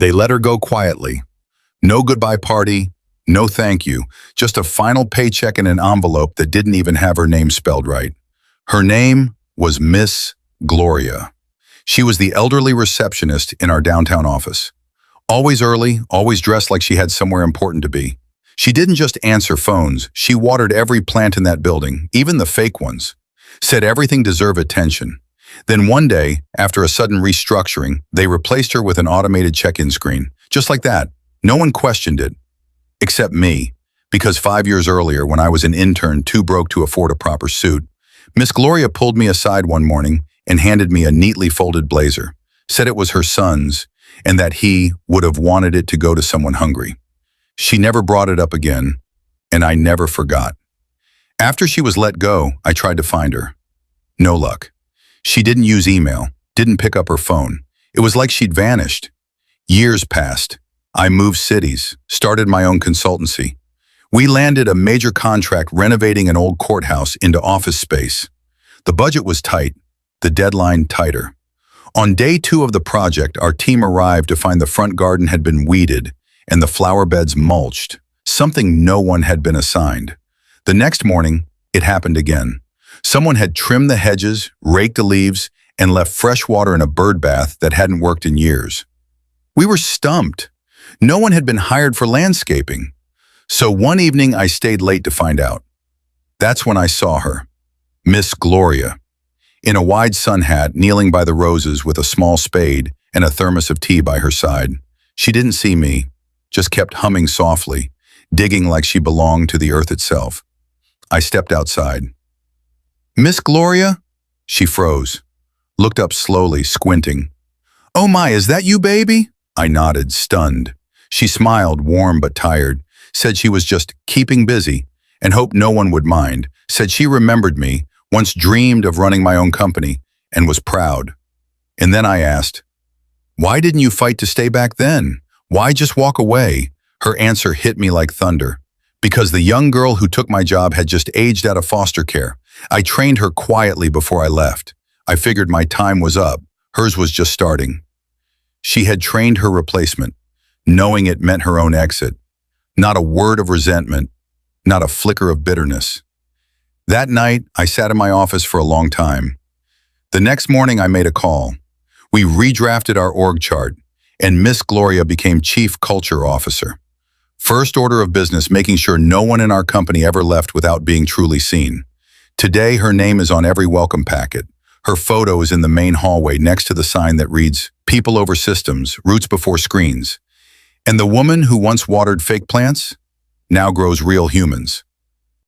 They let her go quietly. No goodbye party, no thank you, just a final paycheck in an envelope that didn't even have her name spelled right. Her name was Miss Gloria. She was the elderly receptionist in our downtown office. Always early, always dressed like she had somewhere important to be. She didn't just answer phones, she watered every plant in that building, even the fake ones. Said everything deserved attention. Then one day, after a sudden restructuring, they replaced her with an automated check-in screen. Just like that. No one questioned it. Except me. Because 5 years earlier, when I was an intern too broke to afford a proper suit, Miss Gloria pulled me aside one morning and handed me a neatly folded blazer. Said it was her son's, and that he would have wanted it to go to someone hungry. She never brought it up again, and I never forgot. After she was let go, I tried to find her. No luck. She didn't use email, didn't pick up her phone. It was like she'd vanished. Years passed. I moved cities, started my own consultancy. We landed a major contract renovating an old courthouse into office space. The budget was tight, the deadline tighter. On day 2 of the project, our team arrived to find the front garden had been weeded and the flower beds mulched, something no one had been assigned. The next morning, it happened again. Someone had trimmed the hedges, raked the leaves, and left fresh water in a bird bath that hadn't worked in years. We were stumped. No one had been hired for landscaping. So one evening I stayed late to find out. That's when I saw her, Miss Gloria, in a wide sun hat, kneeling by the roses with a small spade and a thermos of tea by her side. She didn't see me, just kept humming softly, digging like she belonged to the earth itself. I stepped outside. "Miss Gloria?" She froze, looked up slowly, squinting. "Oh my, is that you, baby?" I nodded, stunned. She smiled, warm but tired, said she was just keeping busy and hoped no one would mind, said she remembered me, once dreamed of running my own company, and was proud. And then I asked, "Why didn't you fight to stay back then? Why just walk away?" Her answer hit me like thunder. Because the young girl who took my job had just aged out of foster care. I trained her quietly before I left. I figured my time was up. Hers was just starting. She had trained her replacement, knowing it meant her own exit. Not a word of resentment, not a flicker of bitterness. That night, I sat in my office for a long time. The next morning, I made a call. We redrafted our org chart, and Miss Gloria became Chief Culture Officer. First order of business, making sure no one in our company ever left without being truly seen. Today, her name is on every welcome packet. Her photo is in the main hallway next to the sign that reads, "People over systems, roots before screens." And the woman who once watered fake plants now grows real humans.